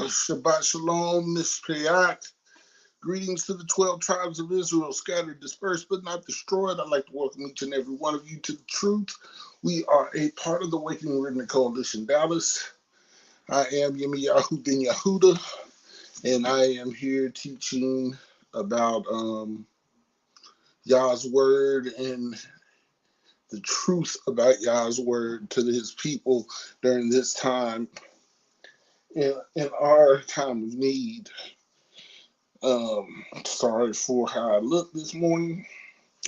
Shabbat Shalom, Mishpayat. Greetings to the 12 tribes of Israel, scattered, dispersed, but not destroyed. I'd like to welcome each and every one of you to the truth. We are a part of the Waking Remnant Coalition Dallas. I am Yemi'el Ben Yehuda, and I am here teaching about Yah's Word and the truth about Yah's Word to his people during this time, in our time of need. Sorry for how I look this morning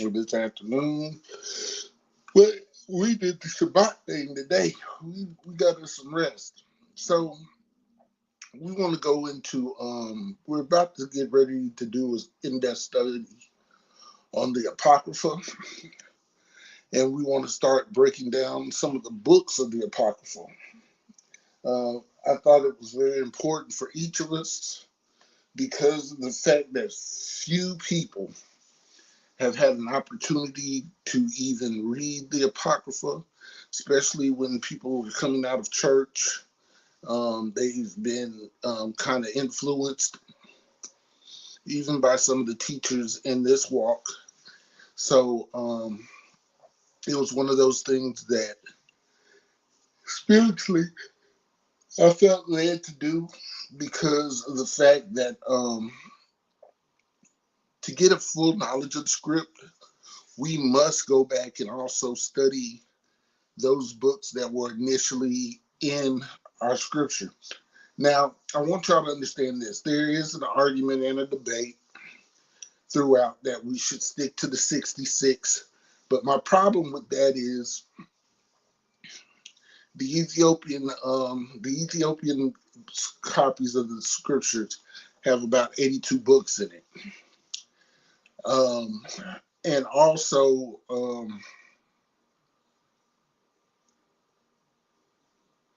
or this afternoon, but we did the Shabbat thing today. We got us some rest. So we want to go into, we're about to get ready to do an in-depth study on the Apocrypha, and we want to start breaking down some of the books of the Apocrypha. I thought it was very important for each of us because of the fact that few people have had an opportunity to even read the Apocrypha, especially when people were coming out of church. They've been kind of influenced even by some of the teachers in this walk. So it was one of those things that spiritually I felt led to do because of the fact that to get a full knowledge of the script, we must go back and also study those books that were initially in our scripture. Now, I want y'all to understand this. There is an argument and a debate throughout that we should stick to the 66. But my problem with that is the Ethiopian copies of the scriptures have about 82 books in it. And also,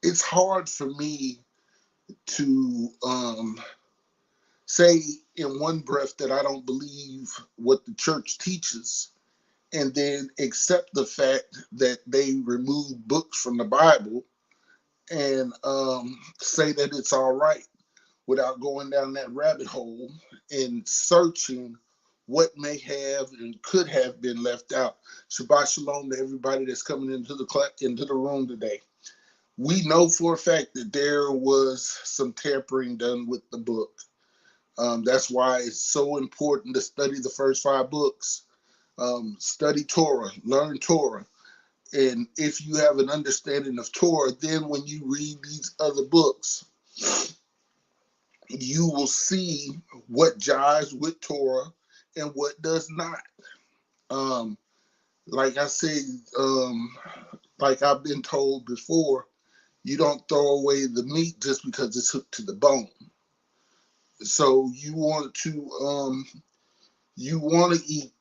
it's hard for me to say in one breath that I don't believe what the church teaches and then accept the fact that they remove books from the Bible and say that it's all right without going down that rabbit hole and searching what may have and could have been left out. Shabbat Shalom to everybody that's coming into the room today. We know for a fact that there was some tampering done with the book. That's why it's so important to study the first 5 books. Study Torah, learn Torah. And if you have an understanding of Torah, then when you read these other books, you will see what jives with Torah and what does not. Like I said, like I've been told before, you don't throw away the meat just because it's hooked to the bone. So you want to you want to eat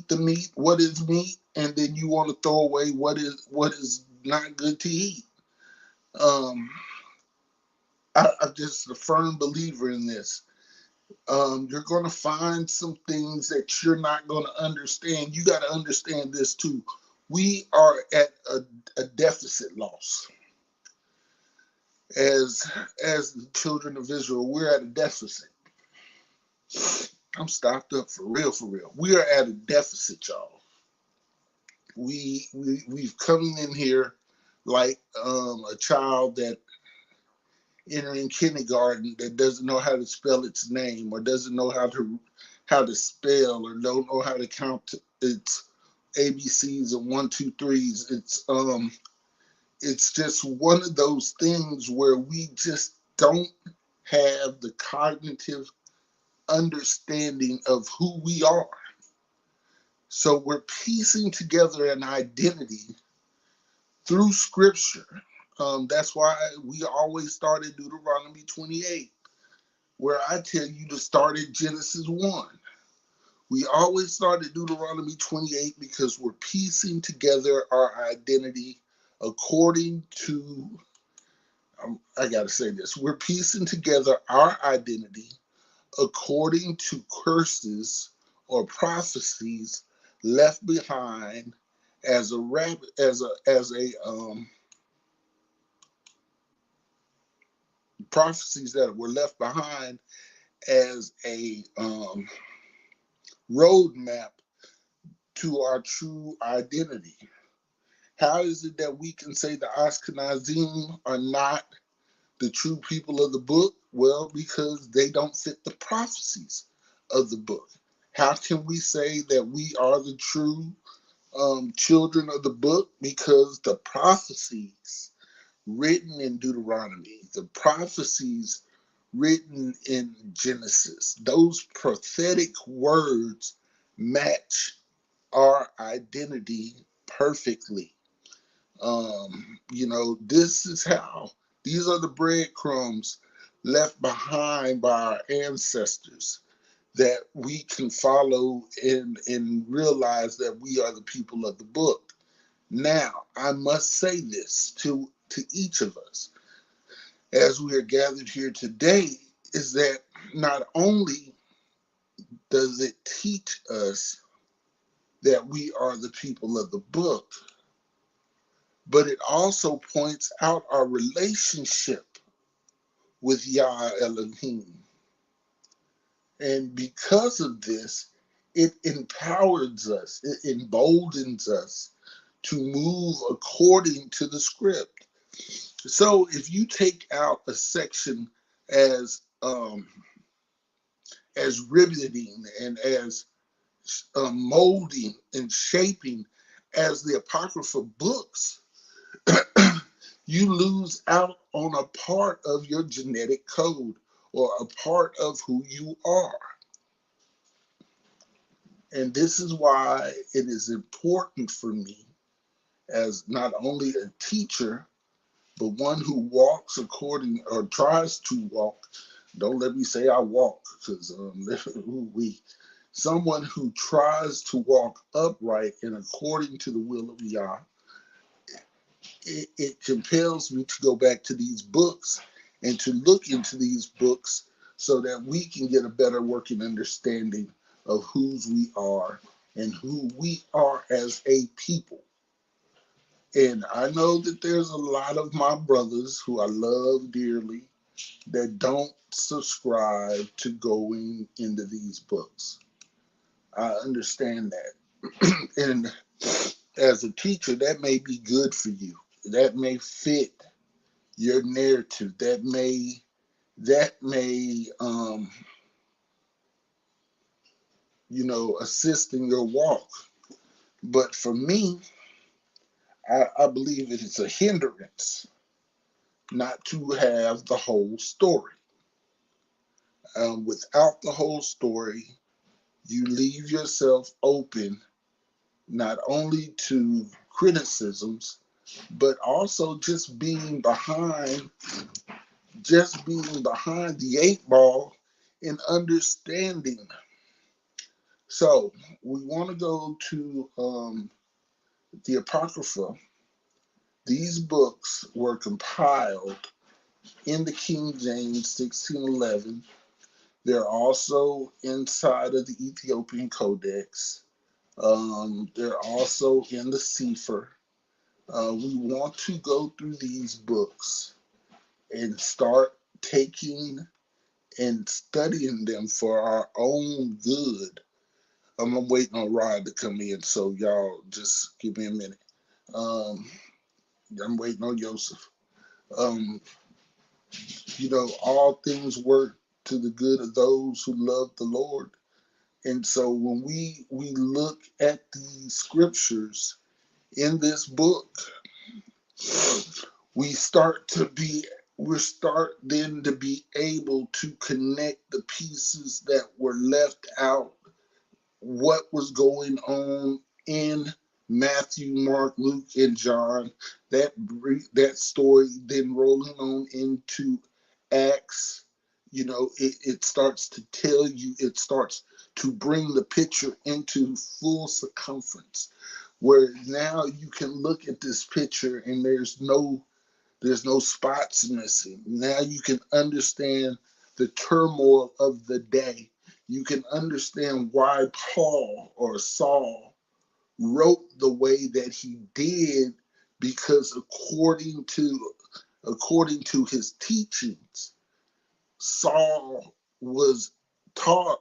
the meat, what is meat, and then you want to throw away what is not good to eat. I'm just a firm believer in this. You're going to find some things that you're not going to understand. You got to understand this too. We are at a deficit loss. As the children of Israel, we're at a deficit. I'm stocked up for real, for real. We are at a deficit, y'all. We've come in here like a child that entering kindergarten that doesn't know how to spell its name or doesn't know how to spell or don't know how to count its ABCs and 1, 2, 3s. It's just one of those things where we just don't have the cognitive understanding of who we are. So we're piecing together an identity through scripture. That's why we always start at Deuteronomy 28, where I tell you to start at Genesis 1. We always start at Deuteronomy 28 because we're piecing together our identity according to, I got to say this, we're piecing together our identity according to curses or prophecies left behind as a rabbit, as a prophecies that were left behind as a roadmap to our true identity. How is it that we can say the Ashkenazim are not the true people of the book? Well, because they don't fit the prophecies of the book. How can we say that we are the true children of the book? Because the prophecies written in Deuteronomy, the prophecies written in Genesis, those prophetic words match our identity perfectly. This is how, these are the breadcrumbs left behind by our ancestors that we can follow and realize that we are the people of the book. Now, I must say this to each of us as we are gathered here today, is that not only does it teach us that we are the people of the book, but it also points out our relationship with Yah Elohim. And because of this, it empowers us, it emboldens us to move according to the script. So if you take out a section as riveting and as molding and shaping as the Apocrypha books, you lose out on a part of your genetic code or a part of who you are. And this is why it is important for me, as not only a teacher, but one who walks according or tries to walk. Don't let me say I walk, because someone who tries to walk upright and according to the will of Yah. It compels me to go back to these books and to look into these books so that we can get a better working understanding of whose we are and who we are as a people. And I know that there's a lot of my brothers who I love dearly that don't subscribe to going into these books. I understand that. And as a teacher, that may be good for you. That may fit your narrative. That may assist in your walk. But for me, I believe it is a hindrance not to have the whole story. Without the whole story, you leave yourself open not only to criticisms, but also just being behind the eight ball in understanding. So we want to go to the Apocrypha. These books were compiled in the King James 1611. They're also inside of the Ethiopian Codex. They're also in the Sefer. We want to go through these books and start taking and studying them for our own good. I'm waiting on Rod to come in, so y'all just give me a minute. I'm waiting on Joseph. Um, all things work to the good of those who love the Lord. And so when we look at the scriptures in this book, we start then to be able to connect the pieces that were left out, what was going on in Matthew, Mark, Luke, and John, that story then rolling on into Acts. It starts to tell you, it starts to bring the picture into full circumference, where now you can look at this picture and there's no spots missing. Now you can understand the turmoil of the day. You can understand why Paul or Saul wrote the way that he did, because according to his teachings, Saul was taught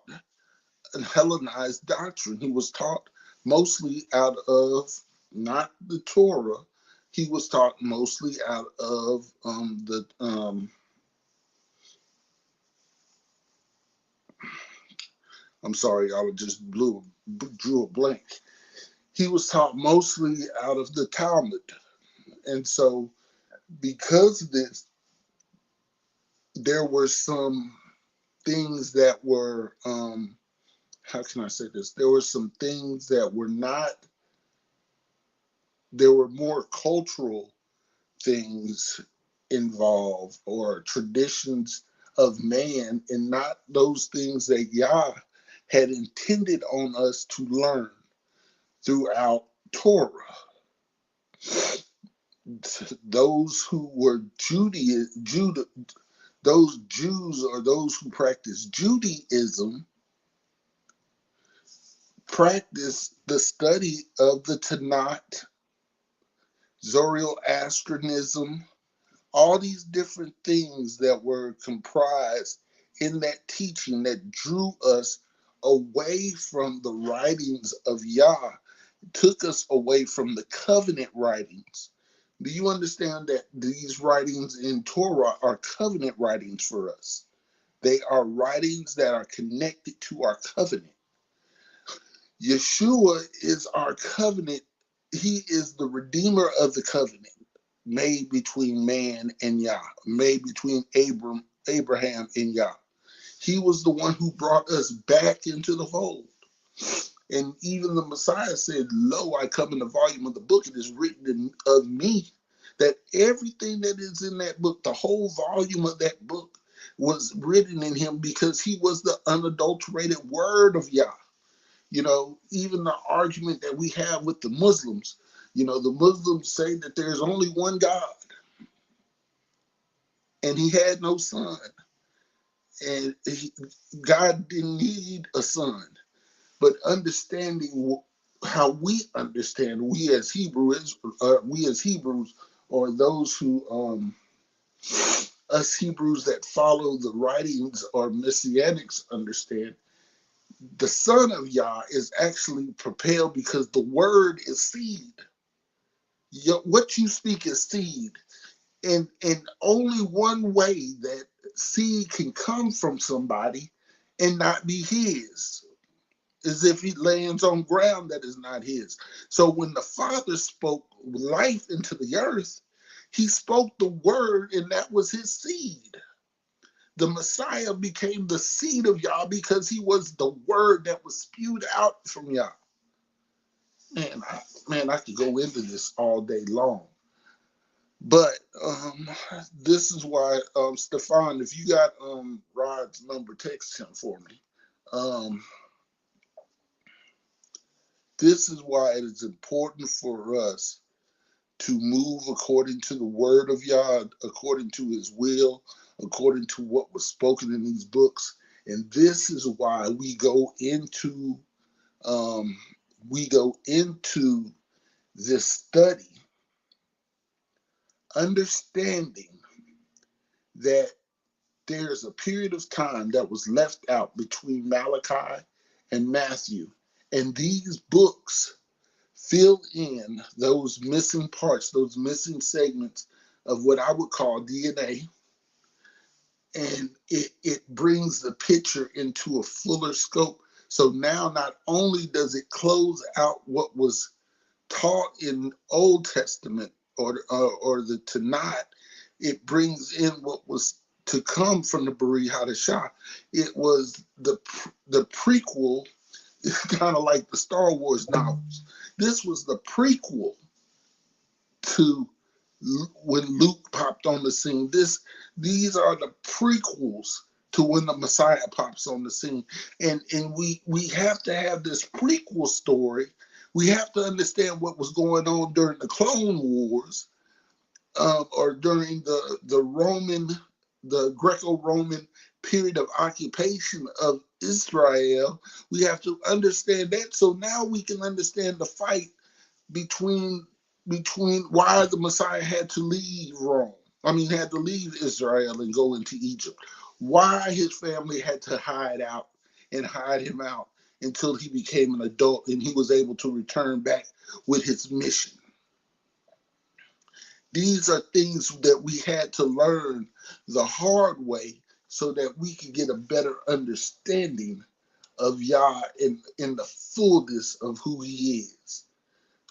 a Hellenized doctrine. He was taught mostly out of not the Torah. He was taught mostly out of I'm sorry, I just drew a blank. He was taught mostly out of the Talmud. And so because of this, there were some things that were, how can I say this? There were some things that were not, there were more cultural things involved, or traditions of man, and not those things that Yah had intended on us to learn throughout Torah. Those who were those Jews, or those who practiced Judaism, practiced the study of the Tanakh, Zoroastrianism, all these different things that were comprised in that teaching that drew us away from the writings of Yah, took us away from the covenant writings. Do you understand that these writings in Torah are covenant writings for us? They are writings that are connected to our covenant. Yeshua is our covenant. He is the redeemer of the covenant made between man and Yah, made between Abraham and Yah. He was the one who brought us back into the fold. And even the Messiah said, "Lo, I come in the volume of the book. It is written of me." That everything that is in that book, the whole volume of that book, was written in him, because he was the unadulterated word of Yah. Even the argument that we have with the Muslims, the Muslims say that there's only one God, and he had no son. And God didn't need a son. But understanding how we understand, we as Hebrews, or those who, us Hebrews that follow the writings or Messianics, understand, the Son of Yah is actually propelled because the word is seed. What you speak is seed. And only one way that seed can come from somebody and not be his is if he lands on ground that is not his. So when the Father spoke life into the earth, he spoke the word, and that was his seed. The Messiah became the seed of Yah because he was the word that was spewed out from Yah. Man, I could go into this all day long. But this is why, Stefan, if you got Rod's number, text him for me. This is why it is important for us to move according to the word of Yah, according to his will, according to what was spoken in these books. And this is why we go into this study, understanding that there's a period of time that was left out between Malachi and Matthew. And these books fill in those missing parts, those missing segments of what I would call DNA. And it brings the picture into a fuller scope. So now not only does it close out what was taught in Old Testament or the Tanakh, it brings in what was to come from the Bari Hadashah. It was the prequel, kind of like the Star Wars novels. This was the prequel to when Luke popped on the scene. These are the prequels to when the Messiah pops on the scene. And we have to have this prequel story. We have to understand what was going on during the Clone Wars, or during the Greco-Roman period of occupation of Israel. We have to understand that. So now we can understand the fight between why the Messiah had to leave Rome. I mean, had to leave Israel and go into Egypt. Why his family had to hide out and hide him out until he became an adult and he was able to return back with his mission. These are things that we had to learn the hard way so that we could get a better understanding of Yah in the fullness of who he is.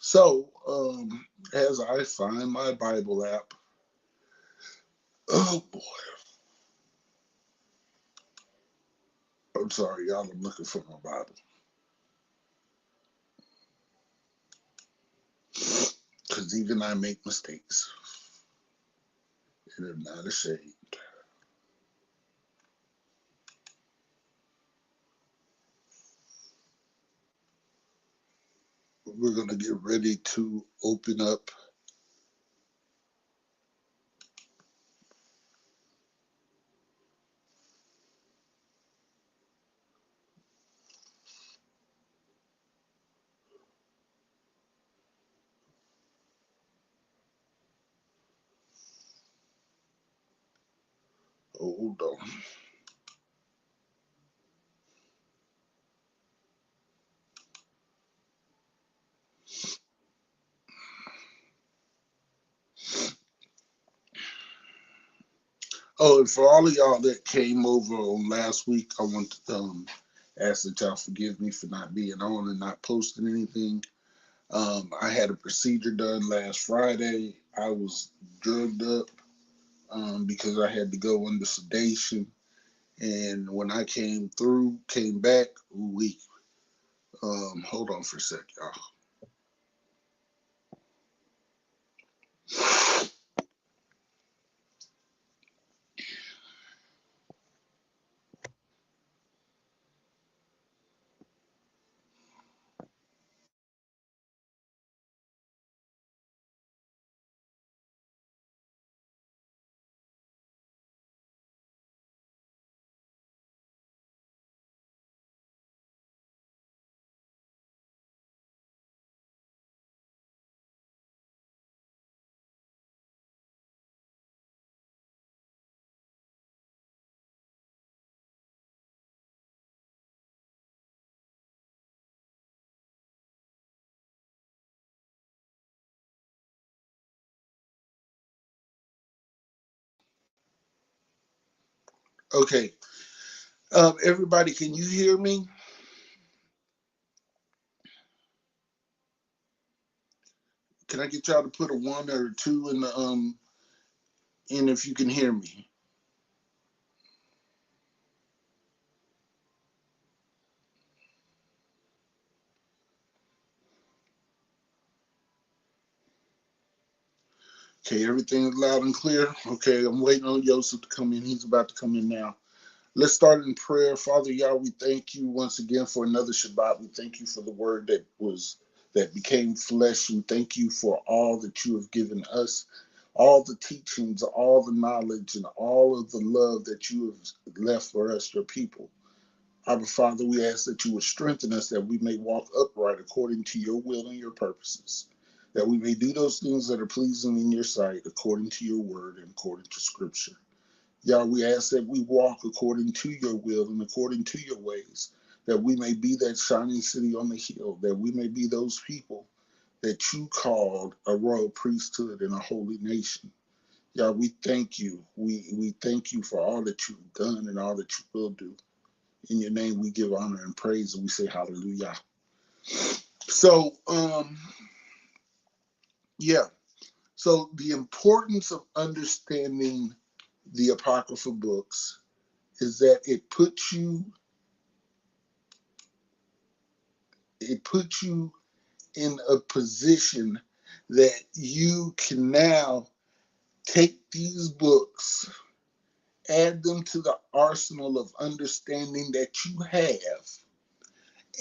So, as I find my Bible app, oh boy, I'm sorry, y'all, I'm looking for my Bible. Because even I make mistakes, and I'm not ashamed. We're going to get ready to open up. Hold on. Oh, and for all of y'all that came over on last week, I want to ask that y'all forgive me for not being on and not posting anything. I had a procedure done last Friday. I was drugged up because I had to go under sedation. And when I came back, we hold on for a sec, y'all. Okay, everybody, can you hear me? Can I get y'all to put a 1 or a 2 in the in if you can hear me? Okay, everything is loud and clear. Okay, I'm waiting on Joseph to come in. He's about to come in now. Let's start in prayer. Father Yah, we thank you once again for another Shabbat. We thank you for the word that became flesh. We thank you for all that you have given us, all the teachings, all the knowledge, and all of the love that you have left for us, your people. Our Father, we ask that you would strengthen us that we may walk upright according to your will and your purposes, that we may do those things that are pleasing in your sight according to your word and according to scripture. Yah, we ask that we walk according to your will and according to your ways, that we may be that shining city on the hill, that we may be those people that you called a royal priesthood and a holy nation. Yah, we thank you. We thank you for all that you've done and all that you will do. In your name we give honor and praise and we say hallelujah. So, yeah. So the importance of understanding the Apocrypha books is that it puts you in a position that you can now take these books, add them to the arsenal of understanding that you have,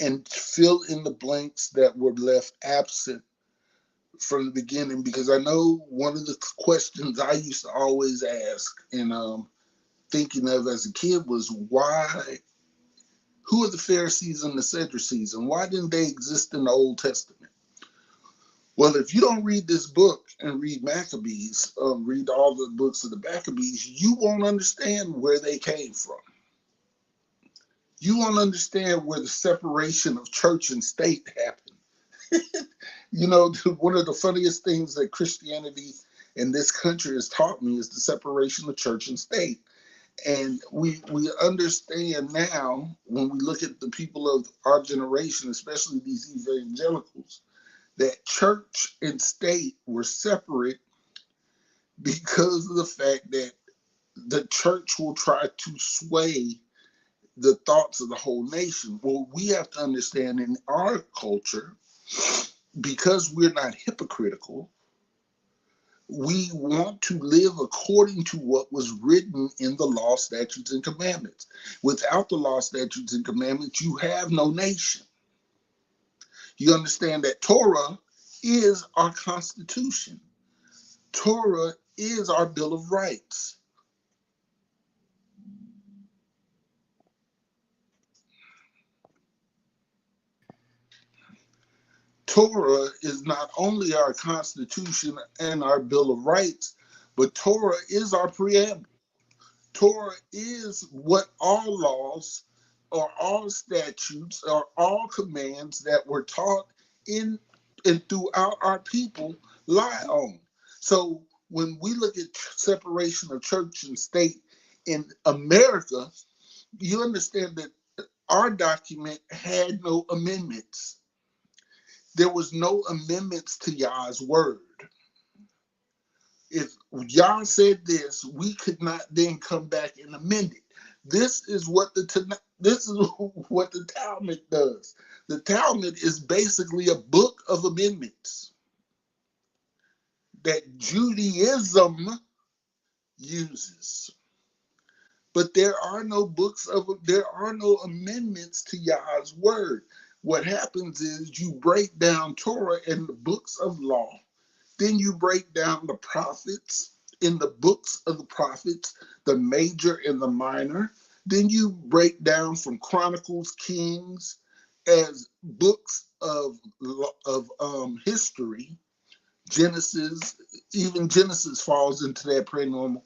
and fill in the blanks that were left absent from the beginning. Because I know one of the questions I used to always ask, and thinking of as a kid was who are the Pharisees and the Sadducees, and why didn't they exist in the Old Testament? Well, if you don't read this book and read Maccabees, read all the books of the Maccabees, you won't understand where they came from. You won't understand where the separation of church and state happened. One of the funniest things that Christianity in this country has taught me is the separation of church and state. And we understand now, when we look at the people of our generation, especially these evangelicals, that church and state were separate because of the fact that the church will try to sway the thoughts of the whole nation. Well, we have to understand in our culture, because we're not hypocritical, we want to live according to what was written in the law, statutes, and commandments. Without the law, statutes, and commandments, you have no nation. You understand that Torah is our Constitution. Torah is our Bill of Rights. Torah is not only our Constitution and our Bill of Rights, but Torah is our preamble. Torah is what all laws or all statutes or all commands that were taught in and throughout our people lie on. So when we look at separation of church and state in America, you understand that our document had no amendments. There was no amendments to Yah's word. If Yah said this, we could not then come back and amend it. This is what the Talmud does. The Talmud is basically a book of amendments that Judaism uses. But there are no amendments to Yah's word. What happens is you break down Torah and the books of law. Then you break down the prophets in the books of the prophets, the major and the minor. Then you break down from Chronicles, Kings, as books of history. Genesis, even Genesis falls into that paranormal.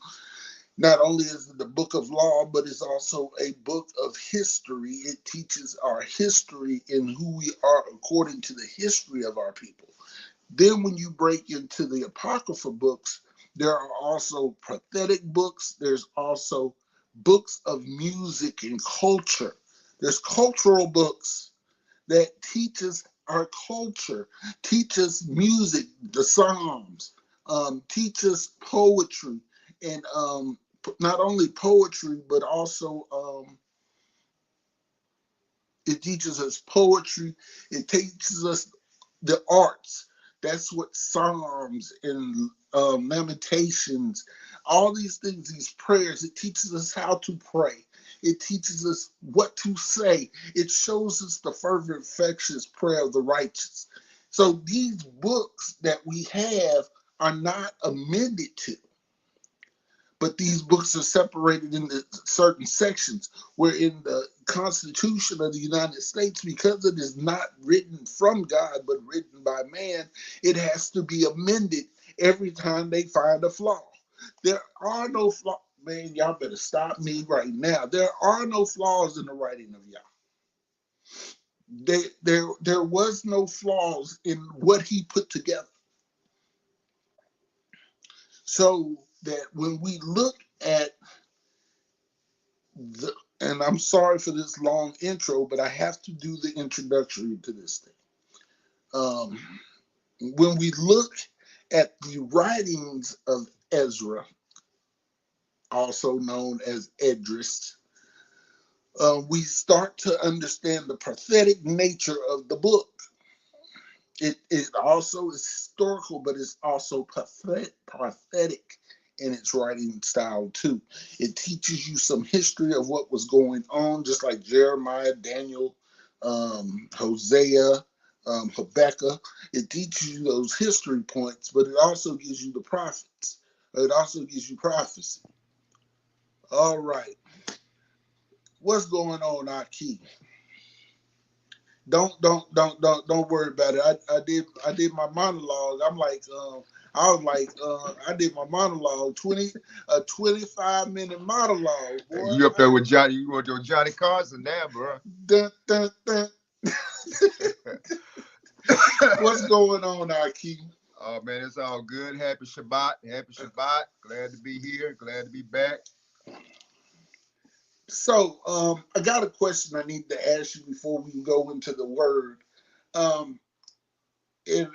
Not only is it the book of law, but it's also a book of history. It teaches our history and who we are according to the history of our people. Then when you break into the Apocrypha books, there are also prophetic books. There's also books of music and culture. There's cultural books that teach us our culture, teach us music, the Psalms, teach us poetry, and not only poetry, but also it teaches us poetry. It teaches us the arts. That's what Psalms and Lamentations, all these things, these prayers, it teaches us how to pray. It teaches us what to say. It shows us the fervent, effectuous prayer of the righteous. So these books that we have are not amended to, but these books are separated into certain sections, where in the Constitution of the United States, because it is not written from God but written by man, it has to be amended every time they find a flaw. There are no flaws. Man, y'all better stop me right now. There are no flaws in the writing of Yah. There was no flaws in what he put together. So that when we look at and I'm sorry for this long intro, but I have to do the introductory to this thing. When we look at the writings of Ezra, also known as Esdras, we start to understand the prophetic nature of the book. It also is historical, but it's also prophetic in its writing style too. It teaches you some history of what was going on, just like Jeremiah, Daniel, Hosea, Habakkuk. It teaches you those history points, but it also gives you the prophets. It also gives you prophecy. All right. What's going on, Aki? Don't worry about it. I did my monologue. I did my monologue, 25-minute monologue, boy. You up there with Johnny? You want your Johnny Carson now, bro? Dun, dun, dun. What's going on, Aki? Oh man, it's all good. Happy Shabbat. Happy Shabbat. Glad to be here. Glad to be back. So, I got a question I need to ask you before we can go into the word. Um, and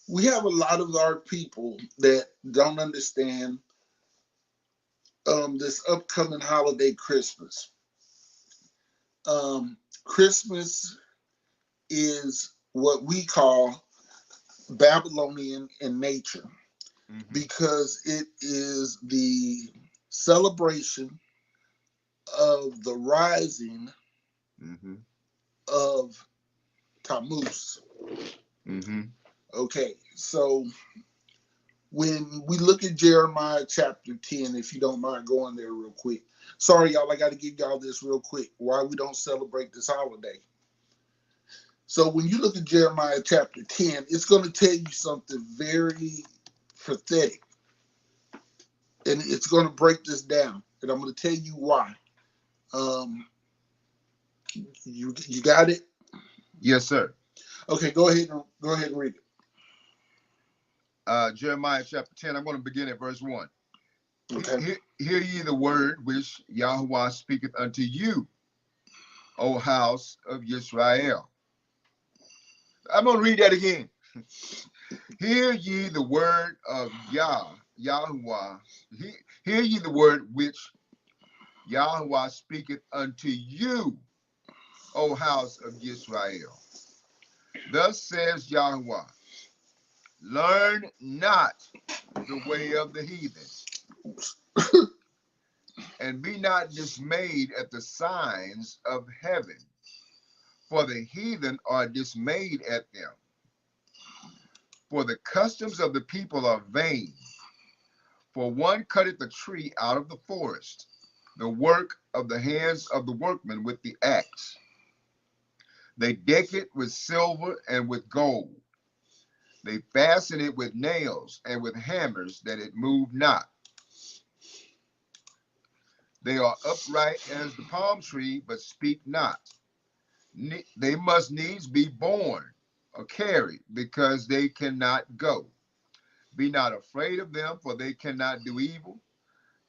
we have a lot of our people that don't understand this upcoming holiday, Christmas. Christmas is what we call Babylonian in nature Mm-hmm. because it is the celebration of the rising Mm-hmm. of Tammuz. Mm-hmm. Okay, so when we look at Jeremiah chapter 10, if you don't mind going there real quick. Sorry, y'all, I got to give y'all this real quick. Why we don't celebrate this holiday. So when you look at Jeremiah chapter 10, it's going to tell you something very pathetic. And it's going to break this down. And I'm going to tell you why. Um, you got it? Yes, sir. Okay, go ahead and read it. Jeremiah chapter 10. I'm going to begin at verse 1. Okay. Hear ye the word which Yahweh speaketh unto you, O house of Israel. I'm going to read that again. Hear ye the word of Yahweh. Hear ye the word which Yahweh speaketh unto you, O house of Israel. Thus says Yahweh, learn not the way of the heathen, and be not dismayed at the signs of heaven, for the heathen are dismayed at them. For the customs of the people are vain. For one cutteth a tree out of the forest, the work of the hands of the workman with the axe. They deck it with silver and with gold. They fasten it with nails and with hammers that it move not. They are upright as the palm tree, but speak not. They must needs be borne or carried, because they cannot go. Be not afraid of them, for they cannot do evil,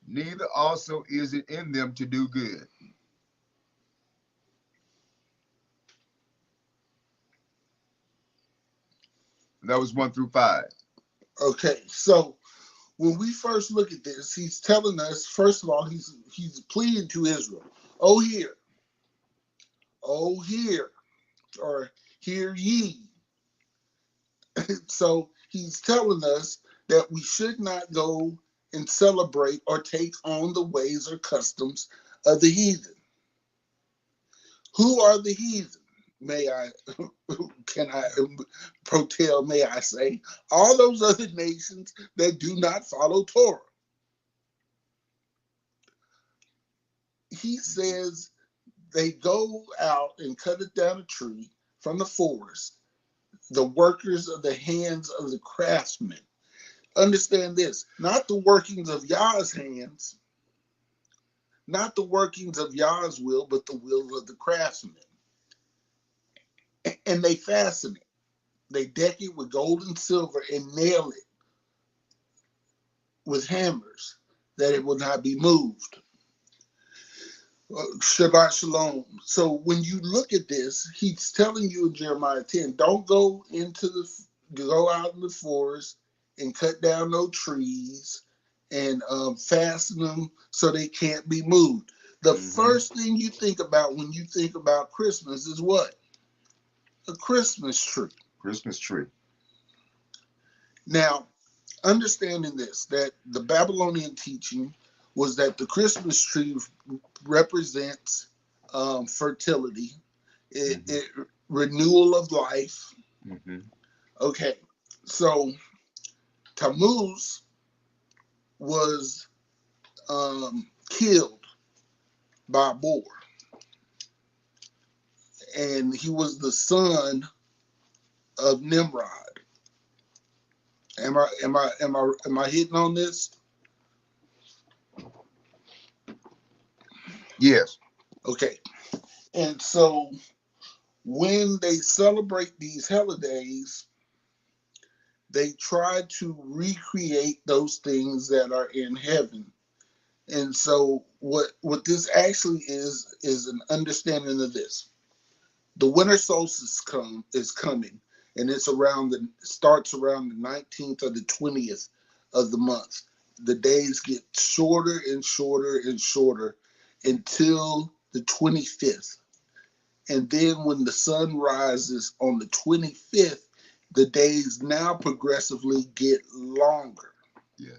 neither also is it in them to do good. That was 1 through 5. Okay, so when we first look at this, he's telling us, first of all, he's pleading to Israel. Oh, hear, or hear ye. So he's telling us that we should not go and celebrate or take on the ways or customs of the heathen. Who are the heathen? May I, can I protell, may I say, all those other nations that do not follow Torah. He says they go out and cut it down a tree from the forest, the workers of the hands of the craftsmen. Understand this, not the workings of Yah's hands, not the workings of Yah's will, but the will of the craftsmen. And they fasten it. They deck it with gold and silver and nail it with hammers that it will not be moved. Shabbat Shalom. So when you look at this, he's telling you in Jeremiah 10, don't go out in the forest and cut down no trees and fasten them so they can't be moved. The Mm-hmm. first thing you think about when you think about Christmas is what? A Christmas tree. Christmas tree. Now, understanding this, that the Babylonian teaching was that the Christmas tree represents fertility, Mm-hmm. it renewal of life. Mm-hmm. Okay, so Tammuz was killed by a boar, and he was the son of Nimrod. Am I hitting on this? Yes. Okay. And so when they celebrate these holidays, they try to recreate those things that are in heaven. And so what this actually is an understanding of this. The winter solstice is coming, and it's starts around the 19th or the 20th of the month. The days get shorter and shorter and shorter until the 25th. And then when the sun rises on the 25th, the days now progressively get longer. Yeah.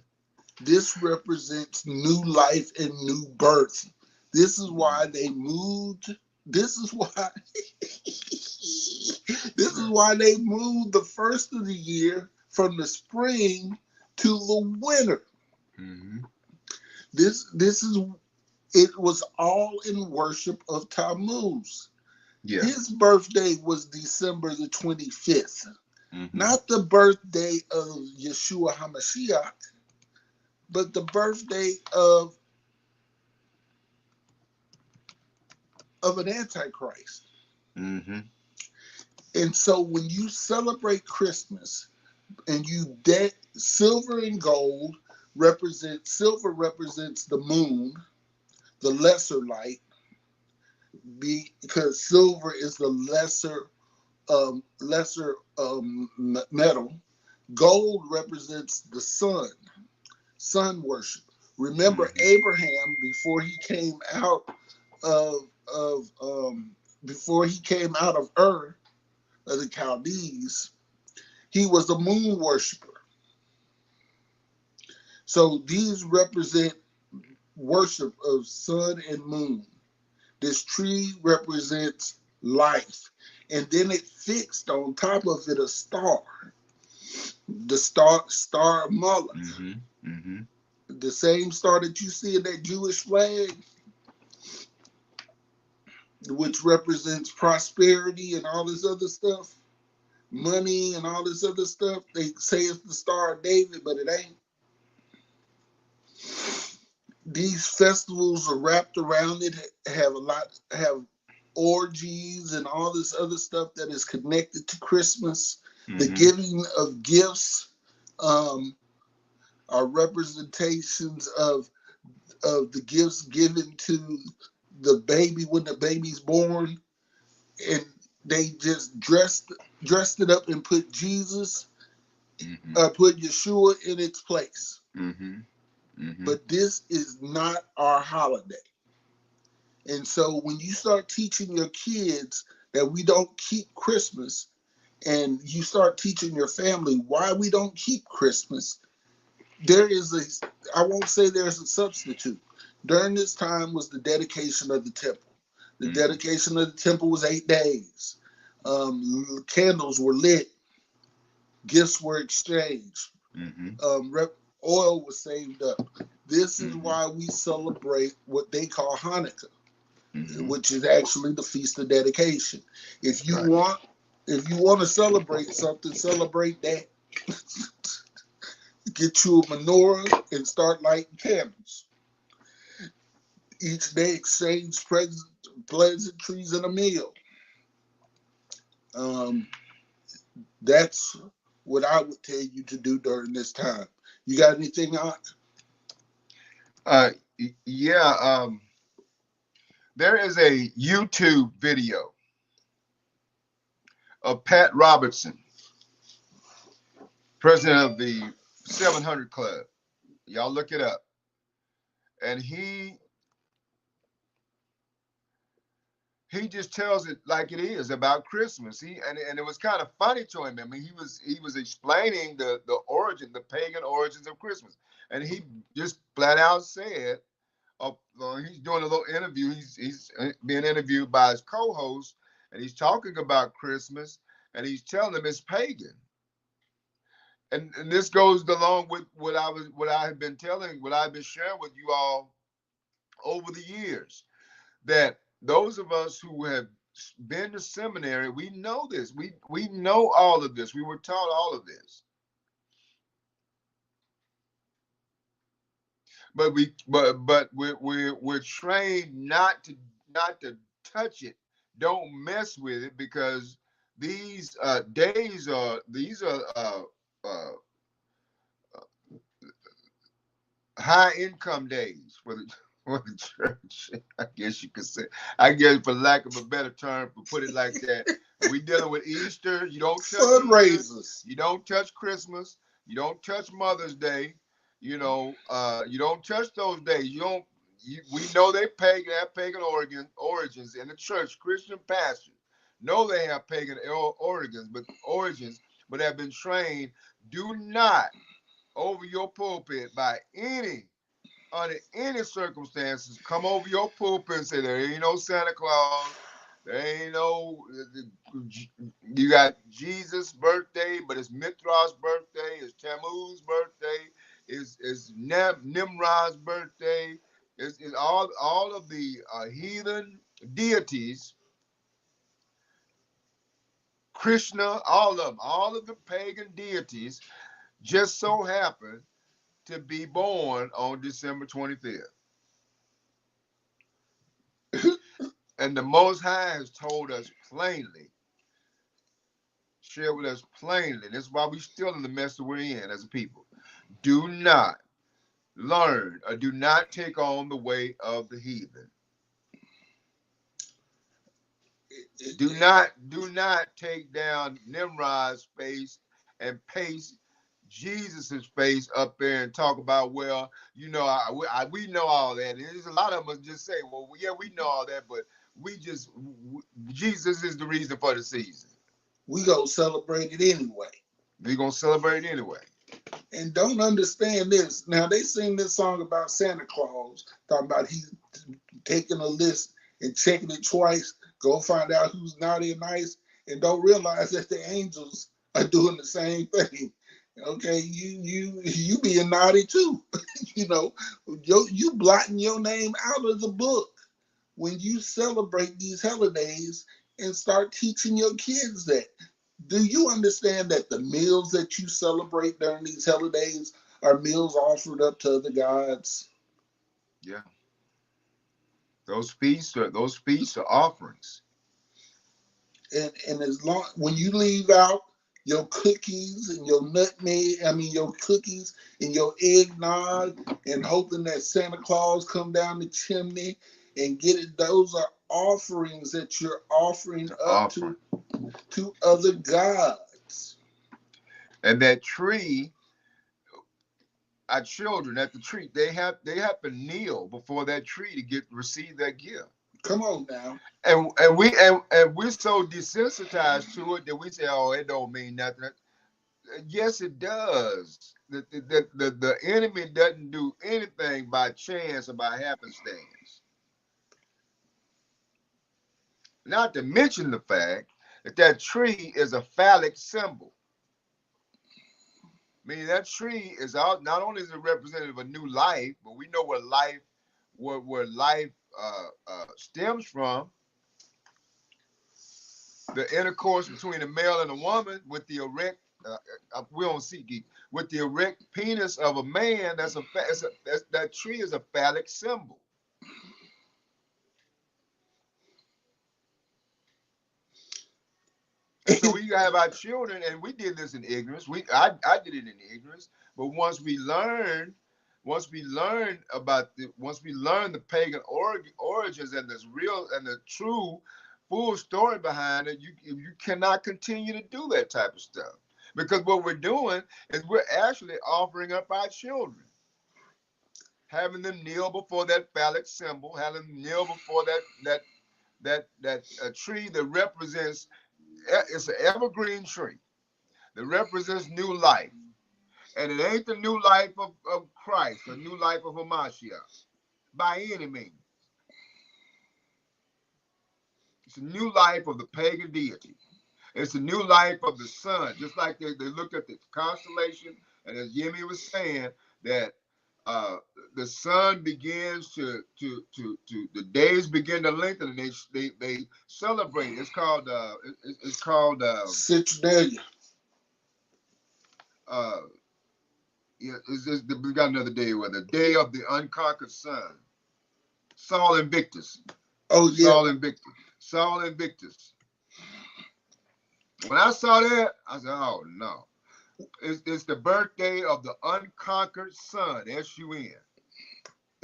This represents new life and new birth. This is why they moved. This is why this is why they moved the first of the year from the spring to the winter. Mm-hmm. This is it was all in worship of Tammuz. Yeah. His birthday was December the 25th, Mm-hmm. not the birthday of Yeshua HaMashiach, but the birthday of an antichrist. Mm-hmm. And so when you celebrate Christmas and you deck silver and gold silver represents the moon, the lesser light, because silver is the lesser metal. Gold represents the sun worship. Remember Mm-hmm. Abraham of of before he came out of Ur of the Chaldees, he was a moon worshiper. So these represent worship of sun and moon. This tree represents life. And then it fixed on top of it a star, the star of Molech. Mm-hmm. Mm-hmm. The same star that you see in that Jewish flag, which represents prosperity and all this other stuff, money and all this other stuff. They say it's the Star of David, but it ain't. These festivals are wrapped around it, have orgies and all this other stuff that is connected to Christmas. The Mm-hmm. giving of gifts um, are representations of the gifts given to the baby when the baby's born, and they just dressed it up and put Jesus, Mm-hmm. put Yeshua in its place. Mm-hmm. Mm-hmm. But this is not our holiday. And so when you start teaching your kids that we don't keep Christmas, and you start teaching your family why we don't keep Christmas, I won't say there's a substitute. During this time was the dedication of the temple. The Mm-hmm. dedication of the temple was 8 days. Candles were lit, gifts were exchanged, Mm-hmm. oil was saved up. This is Mm-hmm. why we celebrate what they call Hanukkah, Mm-hmm. which is actually the feast of dedication. If you Right. want, if you want to celebrate something, celebrate that. Get you a menorah and start lighting candles. Each day, exchange pleasantries and a meal. Um, that's what I would tell you to do during this time. You got anything on? Uh, yeah. There is a YouTube video of Pat Robertson, president of the 700 Club. Y'all look it up. And he just tells it like it is about Christmas. And it was kind of funny to him. I mean, he was explaining the pagan origins of Christmas, and he just flat out said, he's doing a little interview. He's being interviewed by his co-host, and he's talking about Christmas, and he's telling them it's pagan. and this goes along with what I've been sharing with you all over the years, that those of us who have been to seminary, we know this. We know all of this. We were taught all of this. But we're trained not to touch it. Don't mess with it, because these days are these are uh, high income days for the for the church. I guess you could say. I guess, for lack of a better term, for put it like that. We dealing with Easter. You don't touch fundraisers. You don't touch Christmas. You don't touch Mother's Day. You don't touch those days. You don't. We know they have pagan origins in the church. Christian pastors know they have pagan origins, but have been trained. Do not over your pulpit by under any circumstances, come over your pulpit and say there ain't no Santa Claus, there ain't no. You got Jesus' birthday, but it's Mithra's birthday, it's Tammuz's birthday, it's Nimrod's birthday, it's all of the heathen deities, Krishna, all of the pagan deities just so happen to be born on December 25th. And the Most High has told us plainly, shared with us plainly, this is why we're still in the mess that we're in as a people. Do not learn or do not take on the way of the heathen. Do not take down Nimrod's face and paste Jesus's face up there and talk about, well, we know all that. And there's a lot of us just say, well, yeah, we know all that, but Jesus is the reason for the season. We gonna celebrate it anyway. We gonna celebrate it anyway. And don't understand this. Now they sing this song about Santa Claus, talking about he's taking a list and checking it twice, go find out who's naughty and nice, and don't realize that the angels are doing the same thing. Okay, you being naughty too. You blotting your name out of the book when you celebrate these holidays and start teaching your kids that. Do you understand that the meals that you celebrate during these holidays are meals offered up to other gods? Yeah. Those feasts are offerings. And as long when you leave out your cookies and your your cookies and your eggnog, and hoping that Santa Claus come down the chimney and get it, those are offerings that you're offering up to other gods. And that tree, our children at the tree, they have to kneel before that tree to receive that gift. Come on now. And we're so desensitized to it that we say, oh, it don't mean nothing. Yes, it does. The enemy doesn't do anything by chance or by happenstance. Not to mention the fact that tree is a phallic symbol. Meaning that tree is out. Not only is it representative of new life, but we know where life stems from. The intercourse between a male and a woman with the erect, we don't see with the erect penis of a man. That tree is a phallic symbol. And so we have our children, and we did this in ignorance. I did it in ignorance. But once we learn the pagan origins and this real and the true full story behind it, you cannot continue to do that type of stuff, because what we're doing is we're actually offering up our children, having them kneel before that phallic symbol, having them kneel before that tree that represents, it's an evergreen tree that represents new life. And it ain't the new life of Christ, the new life of Hamashiach, by any means. It's a new life of the pagan deity. It's a new life of the sun. Just like they looked at the constellation, and as Yemi was saying, that uh, the sun begins to the days begin to lengthen, and they celebrate. It's called it's called Citronelia. uh, yeah, we got another day with the day of the unconquered sun. Saul Invictus. Oh yeah. Saul Invictus. Saul Invictus. When I saw that, I said, "Oh no!" It's the birthday of the unconquered sun. S-U-N.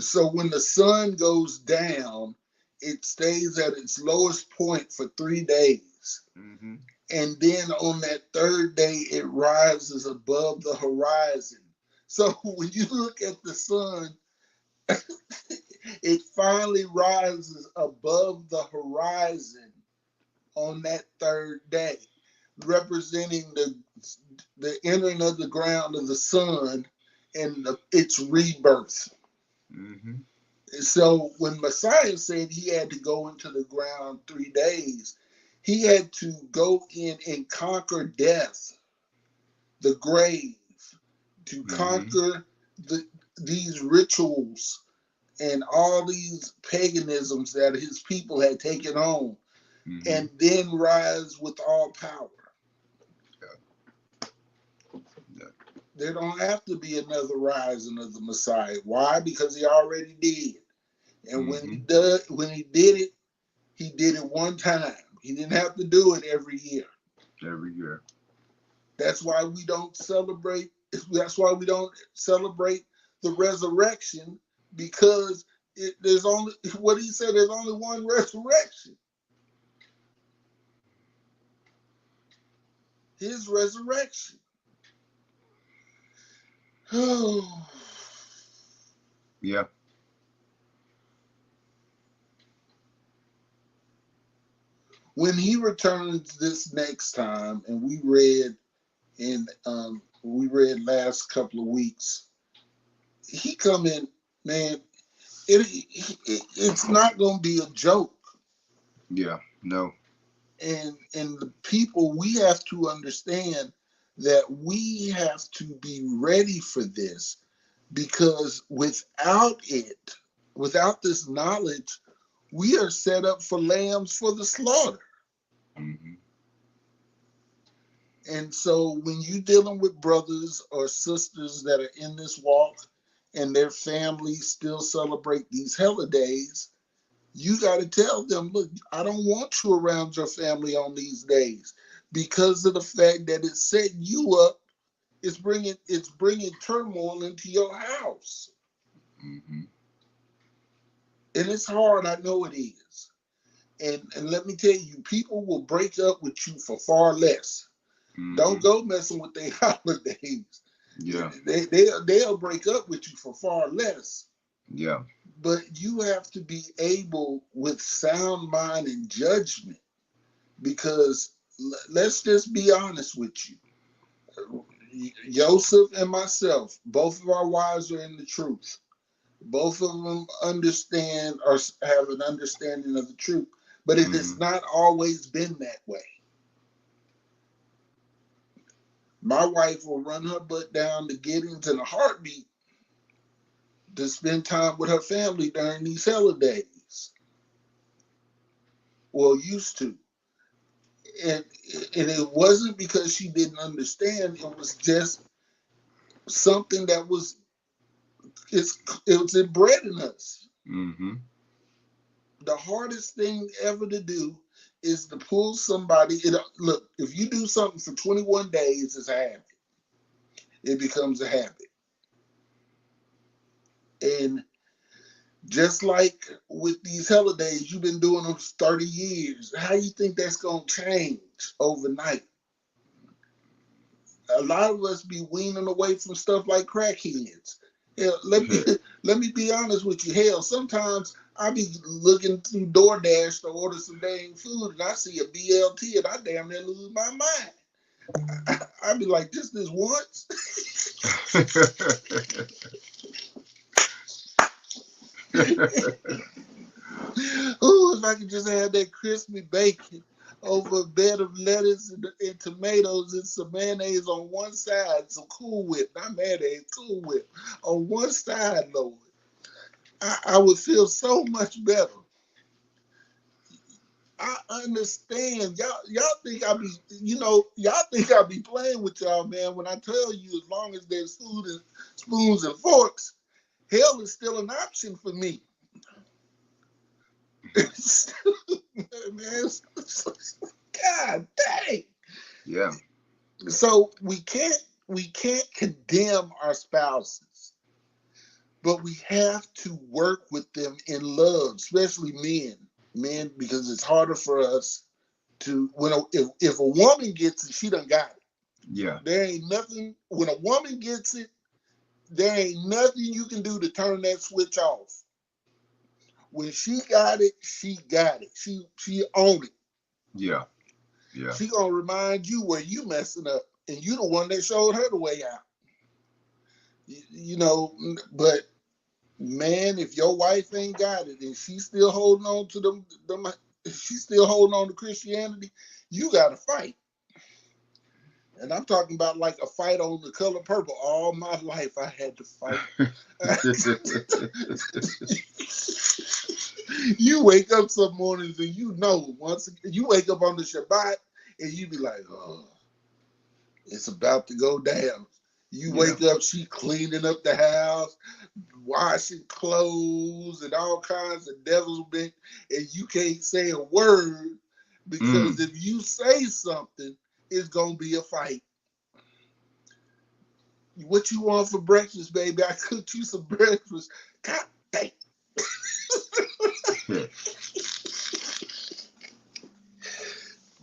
So when the sun goes down, it stays at its lowest point for 3 days. Mm-hmm. And then on that third day, it rises above the horizon. So when you look at the sun, it finally rises above the horizon on that third day, representing the entering of the ground of the sun and its rebirth. Mm-hmm. So when Messiah said he had to go into the ground 3 days, he had to go in and conquer death, the grave, to Mm-hmm. conquer these rituals and all these paganisms that his people had taken on, Mm-hmm. and then rise with all power. Yeah. Yeah. There don't have to be another rising of the Messiah. Why? Because he already did. And Mm-hmm. when he did it one time. He didn't have to do it every year. Every year. That's why we don't celebrate. That's why we don't celebrate the resurrection, because there's only what he said. There's only one resurrection. His resurrection. Yeah. When he returns this next time, and we read last couple of weeks, he come in, man. It's not going to be a joke. Yeah. No. And the people, we have to understand that we have to be ready for this, because without this knowledge, we are set up for lambs for the slaughter. Mm-hmm. And so when you're dealing with brothers or sisters that are in this walk and their families still celebrate these holidays, you got to tell them, look, I don't want you around your family on these days, because of the fact that it's setting you up. It's bringing turmoil into your house. Mm-hmm. And it's hard, I know it is. And let me tell you, people will break up with you for far less. Mm-hmm. Don't go messing with their holidays. Yeah. They'll break up with you for far less. Yeah. But you have to be able, with sound mind and judgment, because let's just be honest with you. Joseph and myself, both of our wives are in the truth. Both of them understand or have an understanding of the truth, but it Mm-hmm. has not always been that way. My wife will run her butt down to Giddings in a heartbeat to spend time with her family during these holidays. Well, used to. And, and it wasn't because she didn't understand. It was just something that it was inbred in us. Mm-hmm. The hardest thing ever to do is to pull somebody. Look, if you do something for 21 days, it's a habit. It becomes a habit. And just like with these holidays, you've been doing them for 30 years. How you think that's going to change overnight? A lot of us be weaning away from stuff like crackheads. Hell, let me be honest with you. Hell, sometimes I be looking through DoorDash to order some dang food, and I see a BLT, and I damn near lose my mind. I be like, just this once. Ooh, if I could just have that crispy bacon over a bed of lettuce and tomatoes and some mayonnaise on one side, some Cool Whip, not mayonnaise, Cool Whip on one side, Lord, I would feel so much better. I understand. Y'all think I be, y'all think I be playing with y'all, man, when I tell you as long as there's food and spoons and forks, hell is still an option for me. Man, God dang. Yeah. So we can't condemn our spouses, but we have to work with them in love, especially men, because it's harder for us to if a woman gets it, she done got it. Yeah. There ain't nothing when a woman gets it. There ain't nothing you can do to turn that switch off. When she got it, she got it. She owned it. Yeah. Yeah. She gonna remind you where you messing up, and you the one that showed her the way out. But man, if your wife ain't got it and she's still holding on to them, she's still holding on to Christianity, you got to fight. And I'm talking about like a fight on The Color Purple. All my life I had to fight. You wake up some mornings and once you wake up on the Shabbat and you be like, oh, it's about to go down. You wake up, she cleaning up the house, washing clothes and all kinds of devil's bit, and you can't say a word because if you say something, it's gonna be a fight. What you want for breakfast, baby? I cooked you some breakfast. God dang.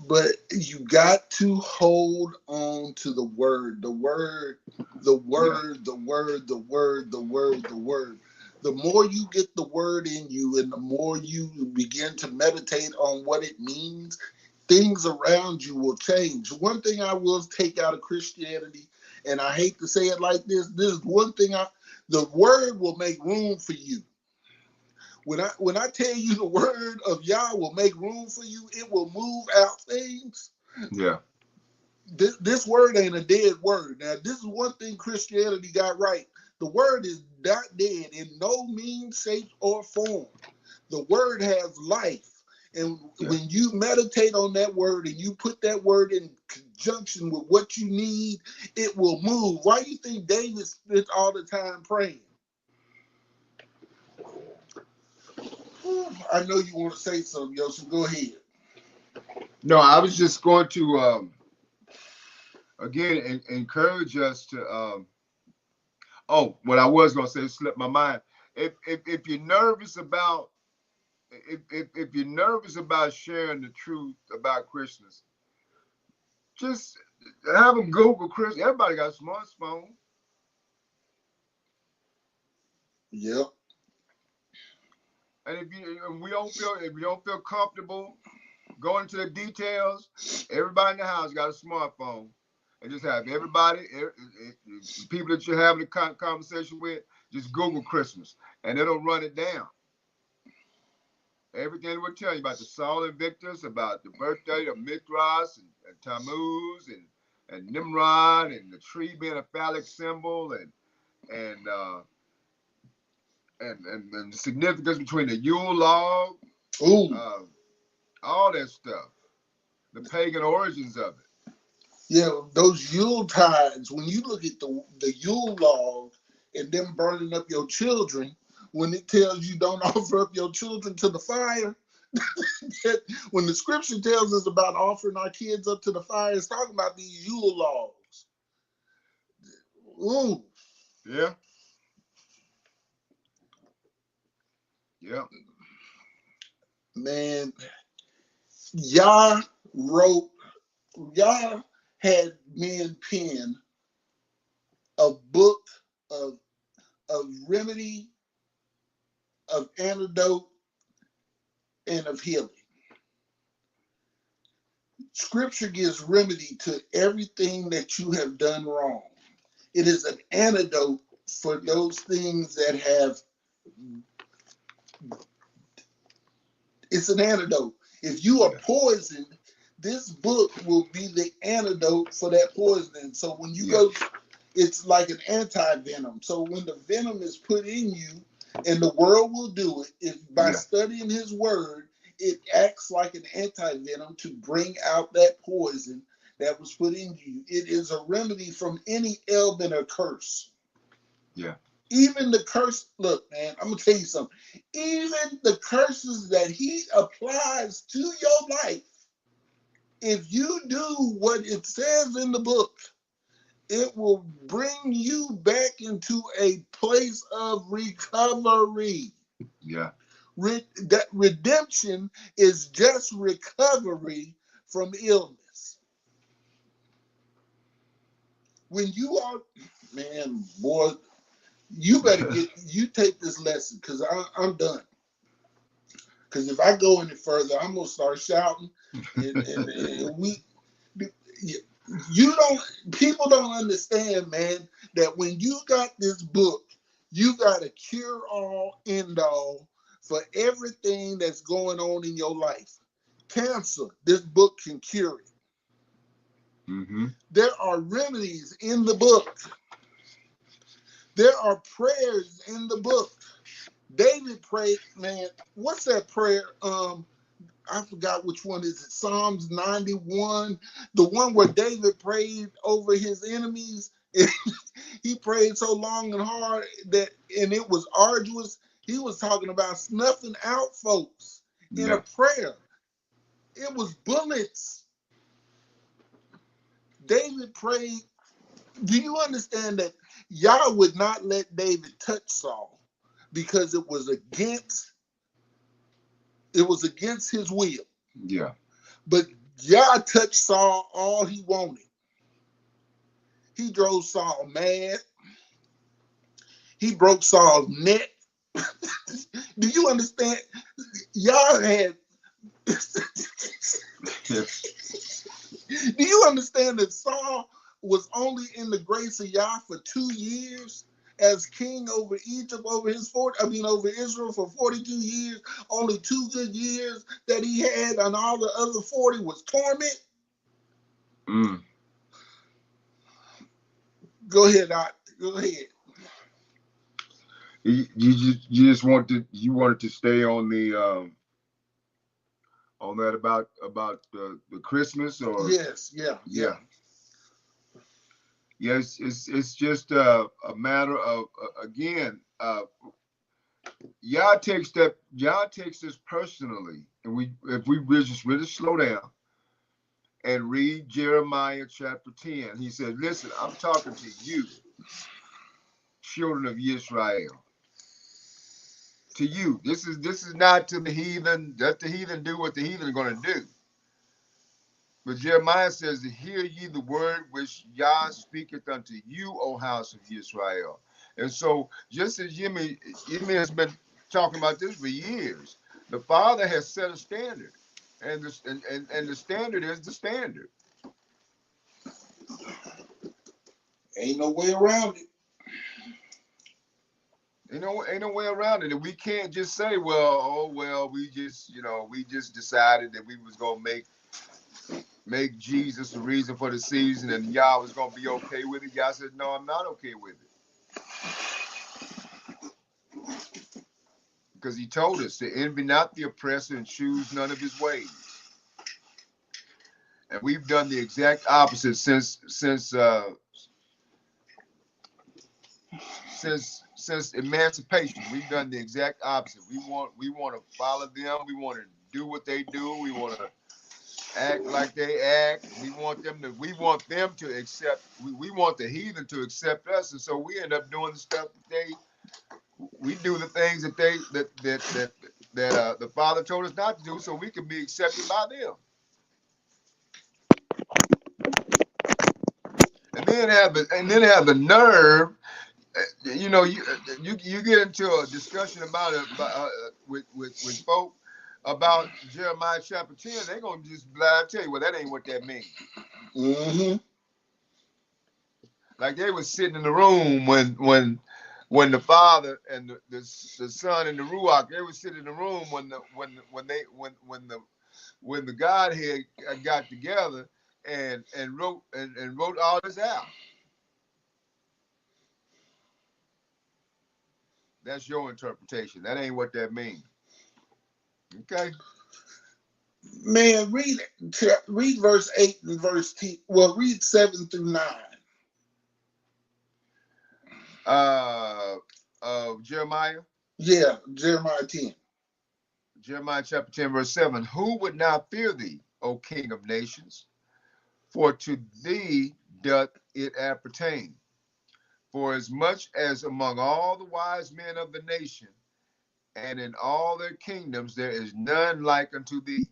But you got to hold on to the word, the word, the word, the word, the word, the word, the word. The more you get the word in you and the more you begin to meditate on what it means, things around you will change. One thing I will take out of Christianity, and I hate to say it like this is one thing the word will make room for you. When I tell you the word of Yah will make room for you, it will move out things. Yeah. This word ain't a dead word. Now, this is one thing Christianity got right. The word is not dead in no means, shape, or form. The word has life. And when you meditate on that word and you put that word in conjunction with what you need, it will move. Why do you think David spent all the time praying? I know you want to say something, yo, so go ahead. No, I was just going to again encourage us to what I was going to say slipped my mind. If you're nervous about if you're nervous about sharing the truth about Christmas, just have them Google Christmas. Everybody got a smartphone. Yep. And if you don't feel comfortable going into the details, everybody in the house got a smartphone, and just have people that you're having a conversation with, just Google Christmas, and it'll run it down. Everything will tell you about the Saul and Victus, about the birthday of Mithras and Tammuz and Nimrod, and the tree being a phallic symbol, and the significance between the Yule log, all that stuff, the pagan origins of it. Yeah, those Yule tides, when you look at the Yule log and them burning up your children, when it tells you don't offer up your children to the fire, when the scripture tells us about offering our kids up to the fire, it's talking about these Yule logs. Ooh. Yeah. Yeah. Man, Yah had men pen a book of remedy, of antidote, and of healing. Scripture gives remedy to everything that you have done wrong. It is an antidote for those things that have. It's an antidote. If you are poisoned, this book will be the antidote for that poison. So when you Yeah. go, it's like an anti-venom. So when the venom is put in you, and the world will do it, if by Yeah. studying his word, it acts like an anti-venom to bring out that poison that was put in you. It is a remedy from any ailment or curse. Yeah. Even the curse, look, man, I'm gonna tell you something. Even the curses that he applies to your life, if you do what it says in the book, it will bring you back into a place of recovery. Yeah. That redemption is just recovery from illness. When you are, man, boy, you better you take this lesson because I'm done. Because if I go any further, I'm gonna start shouting, and we, you don't, people don't understand, man, that when you got this book, you got a cure all, end all for everything that's going on in your life. Cancer, this book can cure it. Mm-hmm. There are remedies in the book. There are prayers in the book. David prayed, man. What's that prayer? I forgot which one is it. Psalms 91, the one where David prayed over his enemies. He prayed so long and hard that, and it was arduous. He was talking about snuffing out folks in a Yeah. prayer. It was bullets. David prayed. Do you understand that Yah would not let David touch Saul because it was against his will. Yeah. But Yah touched Saul all he wanted. He drove Saul mad. He broke Saul's neck. Do you understand? Yah had. Yeah. Do you understand that Saul was only in the grace of Yah for 2 years as king over Egypt, over Israel for 42 years? Only 2 good years that he had, and all the other 40 was torment. Mm. Go ahead, go ahead. You just wanted to stay on that about the Christmas or Yes, yeah. yeah. Yes, it's just a matter of again, Yah takes this personally, and if we just really slow down and read Jeremiah chapter 10, he said, "Listen, I'm talking to you, children of Israel. To you, this is not to the heathen. Let the heathen do what the heathen are going to do." But Jeremiah says, "Hear ye the word which Yah speaketh unto you, O house of Israel." And so, just as Yemi has been talking about this for years, the Father has set a standard, and the standard is the standard. Ain't no way around it. Ain't no way around it. And we can't just say, "Well, oh well, we just decided that we was gonna make Jesus the reason for the season, and y'all was gonna be okay with it." Y'all said, "No, I'm not okay with it," because he told us to envy not the oppressor and choose none of his ways. And we've done the exact opposite since emancipation. We've done the exact opposite. We want to follow them. We want to do what they do. We want to act like they act. We want them to accept. We want the heathen to accept us, and so we end up doing the stuff that we do the things that the Father told us not to do, so we can be accepted by them. And then have the nerve. You get into a discussion about it with folk about Jeremiah chapter 10. They're gonna just tell you, well, that ain't what that means. Mm-hmm. Like they were sitting in the room when the Father and the Son and the Ruach, they were sitting in the room when when the Godhead got together and wrote all this out. That's your interpretation. That ain't what that means. Okay. Man, read verse 8 and verse 10. Well, read 7 through 9. Of Jeremiah. Yeah, Jeremiah 10. Jeremiah chapter 10, verse 7. Who would not fear thee, O King of nations? For to thee doth it appertain. For as much as among all the wise men of the nation, and in all their kingdoms, there is none like unto thee.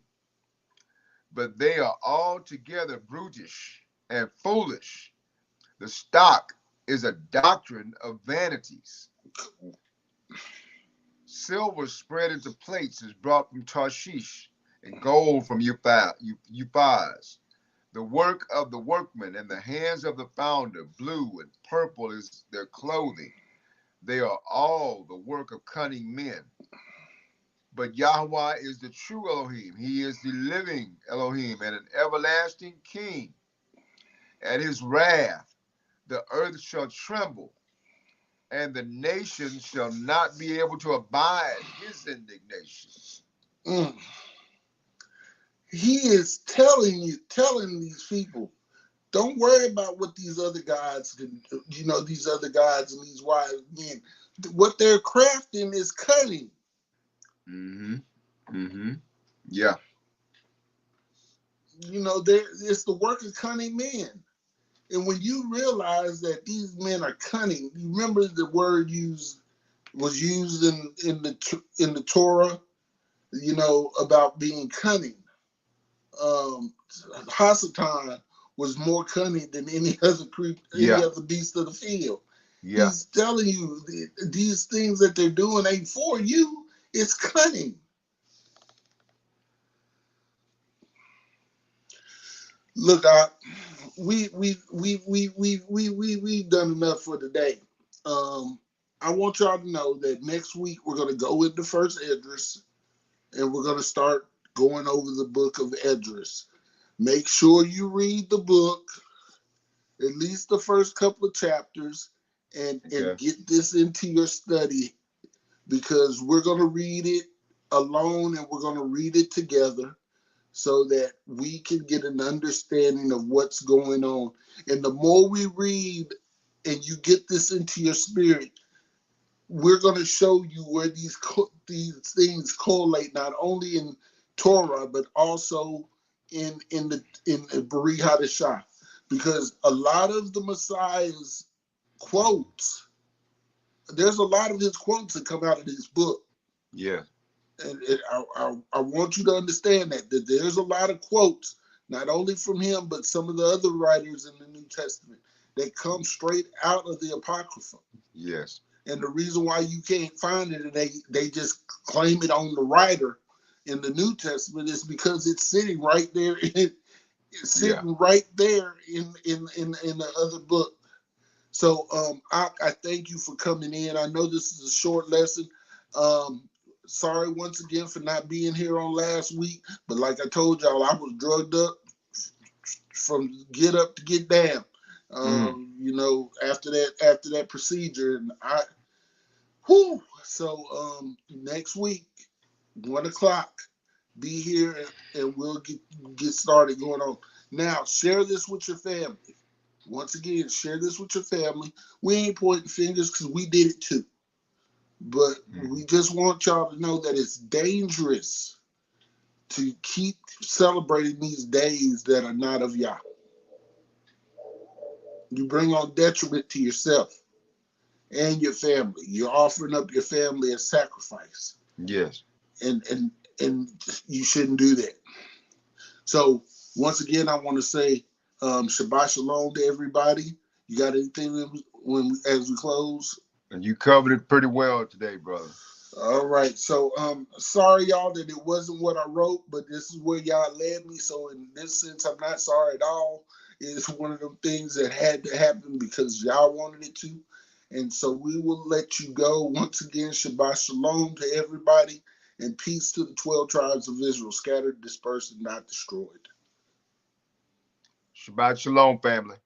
But they are altogether brutish and foolish. The stock is a doctrine of vanities. Silver spread into plates is brought from Tarshish, and gold from Uphaz. The work of the workman and the hands of the founder, blue and purple is their clothing. They are all the work of cunning men. But Yahweh is the true Elohim. He is the living Elohim and an everlasting king. At his wrath, the earth shall tremble, and the nations shall not be able to abide his indignation. Mm. He is telling these people, don't worry about what these other gods can do. These other gods and these wise men. What they're crafting is cunning. Mm-hmm. Mm-hmm. Yeah. It's the work of cunning men. And when you realize that these men are cunning, you remember the word was used in the Torah, about being cunning. Hasatan was more cunning than any other beast of the field. Yeah. He's telling you these things that they're doing ain't for you. It's cunning. Look, we've done enough for today. I want y'all to know that next week we're going to go into First Esdras, and we're going to start going over the book of Esdras. Make sure you read the book, at least the first couple of chapters, and get this into your study, because we're going to read it alone and we're going to read it together so that we can get an understanding of what's going on. And the more we read and you get this into your spirit, we're going to show you where these things correlate, not only in Torah but also in Beri Hadashah, because a lot of the Messiah's quotes, there's a lot of his quotes that come out of this book. Yeah. And I want you to understand that there's a lot of quotes, not only from him, but some of the other writers in the New Testament that come straight out of the Apocrypha. Yes. And the reason why you can't find it and they just claim it on the writer in the New Testament is because it's sitting right there right there in the other book. So I thank you for coming in. I know this is a short lesson. Sorry once again for not being here on last week, but like I told y'all, I was drugged up from get up to get down. After that procedure, and so next week, 1:00, be here and we'll get started going on. Now, share this with your family. Once again, share this with your family. We ain't pointing fingers because we did it too. But we just want y'all to know that it's dangerous to keep celebrating these days that are not of Yah. You bring on detriment to yourself and your family. You're offering up your family as sacrifice. Yes. And you shouldn't do that. So once again, I want to say Shabbat Shalom to everybody. You got anything as we close? And you covered it pretty well today, brother. All right. So sorry, y'all, that it wasn't what I wrote, but this is where y'all led me. So in this sense, I'm not sorry at all. It's one of them things that had to happen because y'all wanted it to. And so we will let you go. Once again, Shabbat Shalom to everybody. And peace to the 12 tribes of Israel, scattered, dispersed, and not destroyed. Shabbat shalom, family.